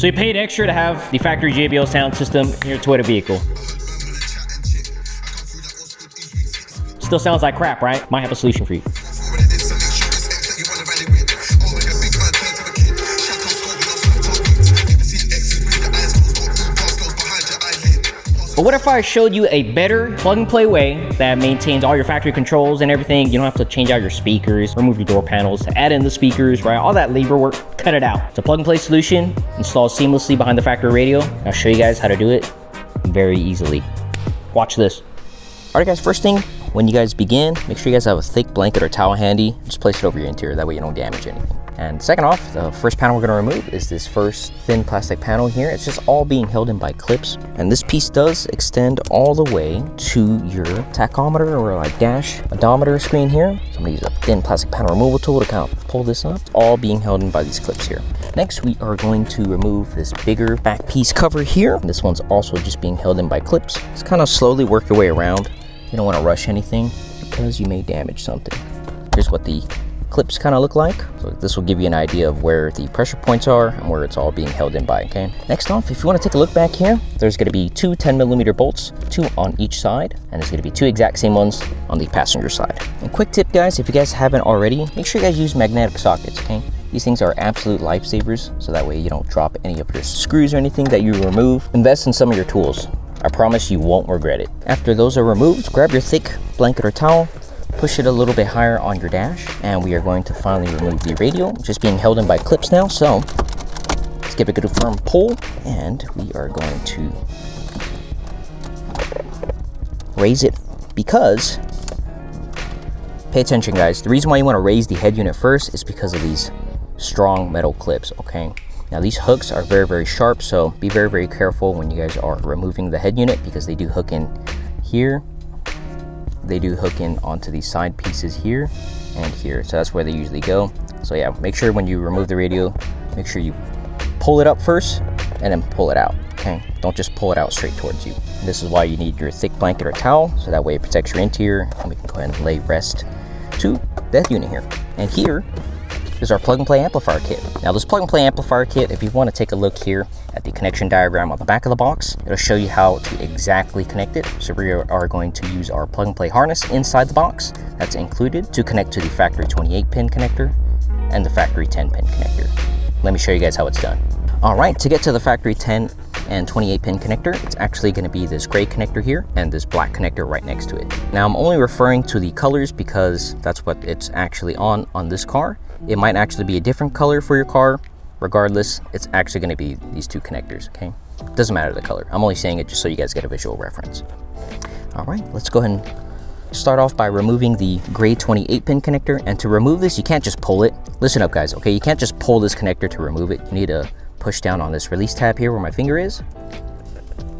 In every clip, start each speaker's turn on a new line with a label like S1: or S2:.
S1: So you paid extra to have the factory JBL sound system in your Toyota vehicle. Still sounds like crap, right? Might have a solution for you. But what if I showed you a better plug and play way that maintains all your factory controls and everything? You don't have to change out your speakers, remove your door panels, add in the speakers, right? All that labor work, cut it out. It's a plug and play solution, installed seamlessly behind the factory radio. I'll show you guys how to do it very easily. Watch this. All right guys, first thing, when you guys begin, make sure you guys have a thick blanket or towel handy. Just place it over your interior, that way you don't damage anything. And second off, the first panel we're gonna remove is this first thin plastic panel here. It's just all being held in by clips. And this piece does extend all the way to your tachometer or like dash odometer screen here. So I'm gonna use a thin plastic panel removal tool to kind of pull this up. It's all being held in by these clips here. Next, we are going to remove this bigger back piece cover here. This one's also just being held in by clips. Just kind of slowly work your way around. You don't want to rush anything because you may damage something. Here's what the clips kind of look like. So this will give you an idea of where the pressure points are and where it's all being held in by, okay? Next off, if you want to take a look back here, there's going to be two 10mm bolts, two on each side, and there's going to be two exact same ones on the passenger side. And quick tip guys, if you guys haven't already, make sure you guys use magnetic sockets, okay? These things are absolute lifesavers, so that way you don't drop any of your screws or anything that you remove. Invest in some of your tools. I promise you won't regret it. After those are removed, grab your thick blanket or towel, push it a little bit higher on your dash, and we are going to finally remove the radio, just being held in by clips now. So let's give it a good firm pull, and we are going to raise it because, pay attention guys, the reason why you want to raise the head unit first is because of these strong metal clips, okay? Now these hooks are very, very sharp, so be very, very careful when you guys are removing the head unit because they do hook in here. They do hook in onto these side pieces here and here. So that's where they usually go. So yeah, make sure when you remove the radio, make sure you pull it up first and then pull it out, okay? Don't just pull it out straight towards you. And this is why you need your thick blanket or towel, so that way it protects your interior, and we can go ahead and lay rest to that unit here. And here is our plug and play amplifier kit. Now this plug and play amplifier kit, if you want to take a look here at the connection diagram on the back of the box, it'll show you how to exactly connect it. So we are going to use our plug and play harness inside the box that's included to connect to the factory 28 pin connector and the factory 10 pin connector. Let me show you guys how it's done. All right, to get to the factory 10 and 28 pin connector, it's actually going to be this gray connector here and this black connector right next to it. Now I'm only referring to the colors because that's what it's actually on this car. It might actually be a different color for your car. Regardless, it's actually going to be these two connectors, okay? Doesn't matter the color. I'm only saying it just so you guys get a visual reference. All right, let's go ahead and start off by removing the gray 28 pin connector. And to remove this, you can't just pull it. Listen up guys, okay? You can't just pull this connector to remove it. You need to push down on this release tab here where my finger is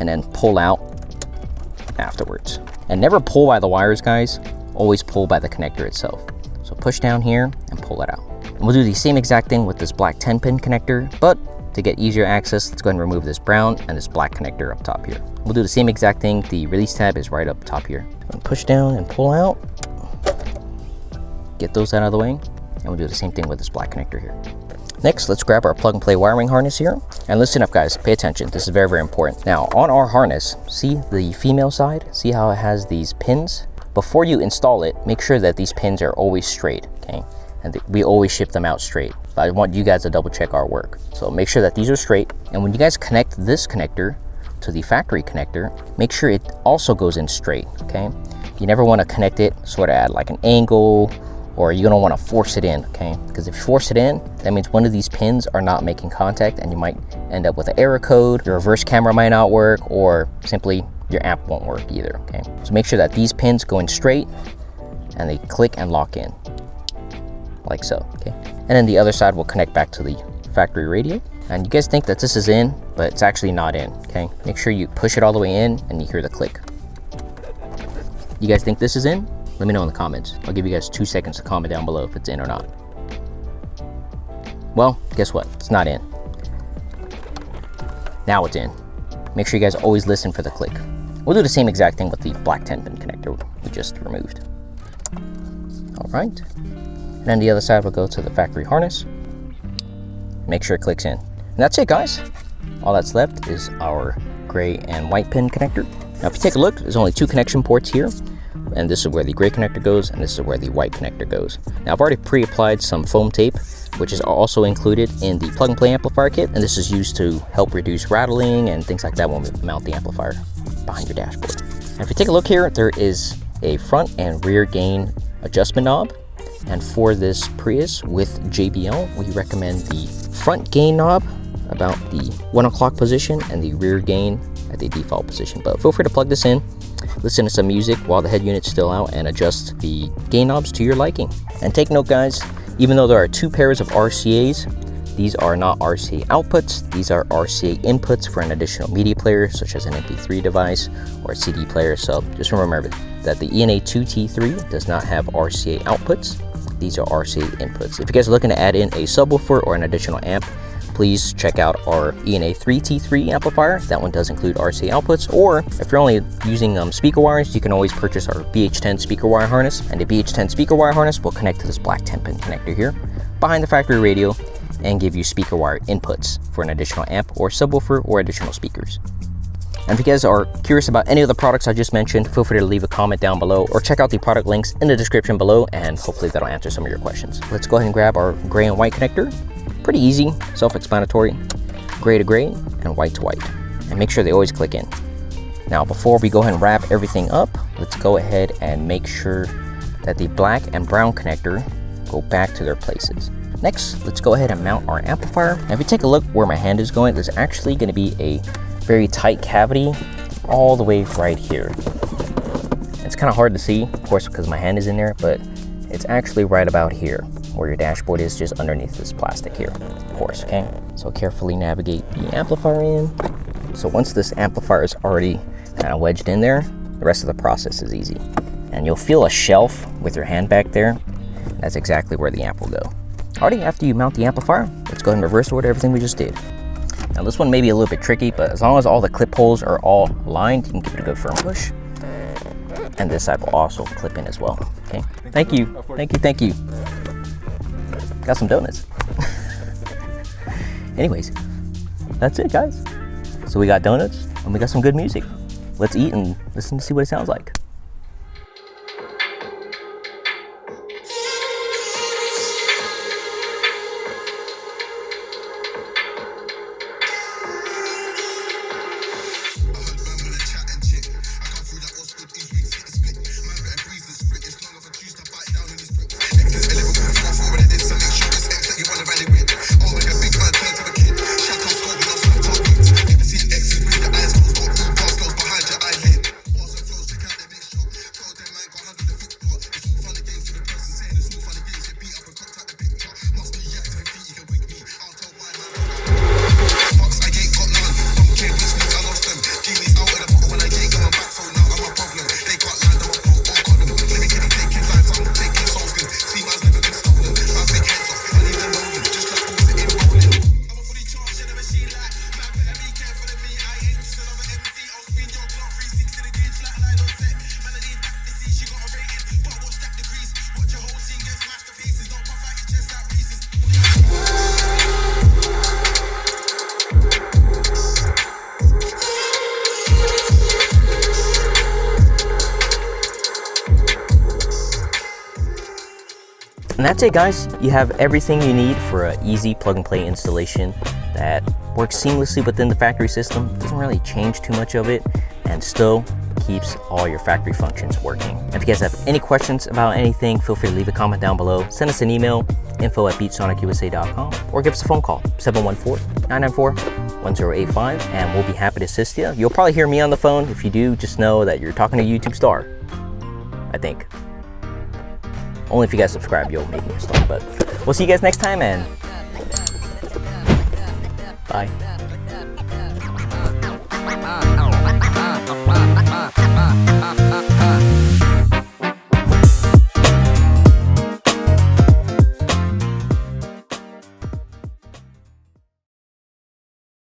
S1: and then pull out afterwards. And never pull by the wires guys, always pull by the connector itself. So push down here and pull it out. And we'll do the same exact thing with this black 10 pin connector, but to get easier access, let's go ahead and remove this brown and this black connector up top here. We'll do the same exact thing. The release tab is right up top here. Push down and pull out. Get those out of the way. And we'll do the same thing with this black connector here. Next, let's grab our plug and play wiring harness here. And listen up guys, pay attention. This is very, very important. Now on our harness, see the female side? See how it has these pins? Before you install it, make sure that these pins are always straight, okay? And we always ship them out straight. But I want you guys to double check our work. So make sure that these are straight. And when you guys connect this connector to the factory connector, make sure it also goes in straight, okay? You never want to connect it sort of at like an angle, or you don't want to force it in, okay? Because if you force it in, that means one of these pins are not making contact and you might end up with an error code, your reverse camera might not work, or simply your amp won't work either, okay? So make sure that these pins go in straight and they click and lock in, like so, okay? And then the other side will connect back to the factory radio. And you guys think that this is in, but it's actually not in, okay? Make sure you push it all the way in and you hear the click. You guys think this is in? Let me know in the comments. I'll give you guys 2 seconds to comment down below if it's in or not. Well, guess what? It's not in. Now it's in. Make sure you guys always listen for the click. We'll do the same exact thing with the black 10 pin connector we just removed. All right. And then the other side will go to the factory harness. Make sure it clicks in. And that's it guys. All that's left is our gray and white pin connector. Now if you take a look, there's only 2 connection ports here, and this is where the gray connector goes, and this is where the white connector goes. Now I've already pre-applied some foam tape, which is also included in the plug and play amplifier kit, and this is used to help reduce rattling and things like that when we mount the amplifier behind your dashboard. And if you take a look here, there is a front and rear gain adjustment knob, and for this Prius with JBL, we recommend the front gain knob about the 1 o'clock position and the rear gain at the default position. But feel free to plug this in, listen to some music while the head unit's still out, and adjust the gain knobs to your liking. And take note guys, even though there are 2 pairs of RCAs, these are not RCA outputs, these are RCA inputs for an additional media player such as an MP3 device or a CD player. So just remember that the ENA 2T3 does not have RCA outputs, these are RCA inputs. If you guys are looking to add in a subwoofer or an additional amp, please check out our ENA 3T3 amplifier. That one does include RCA outputs, or if you're only using speaker wires, you can always purchase our BH10 speaker wire harness, and the BH10 speaker wire harness will connect to this black 10-pin connector here behind the factory radio and give you speaker wire inputs for an additional amp or subwoofer or additional speakers. And if you guys are curious about any of the products I just mentioned, feel free to leave a comment down below or check out the product links in the description below, and hopefully that'll answer some of your questions. Let's go ahead and grab our gray and white connector. Pretty easy, self-explanatory. Gray to gray and white to white. And make sure they always click in. Now before we go ahead and wrap everything up, let's go ahead and make sure that the black and brown connector go back to their places. Next, let's go ahead and mount our amplifier. Now if you take a look where my hand is going, there's actually going to be a very tight cavity all the way right here. It's kind of hard to see, of course, because my hand is in there, but it's actually right about here where your dashboard is, just underneath this plastic here, of course, okay? So carefully navigate the amplifier in. So once this amplifier is already kind of wedged in there, the rest of the process is easy. And you'll feel a shelf with your hand back there. That's exactly where the amp will go. Alrighty, after you mount the amplifier, let's go ahead and reverse order everything we just did. Now this one may be a little bit tricky, but as long as all the clip holes are all aligned, you can give it a good firm push. And this side will also clip in as well, okay? Thank you, thank you. Got some donuts. Anyways, that's it guys. So we got donuts and we got some good music. Let's eat and listen to see what it sounds like. And that's it guys, you have everything you need for an easy plug and play installation that works seamlessly within the factory system, doesn't really change too much of it, and still keeps all your factory functions working. And if you guys have any questions about anything, feel free to leave a comment down below, send us an email, info@beatsonicusa.com, or give us a phone call, 714-994-1085, and we'll be happy to assist you. You'll probably hear me on the phone. If you do, just know that you're talking to a YouTube star, I think. Only if you guys subscribe, you'll make me a star. But we'll see you guys next time, and bye.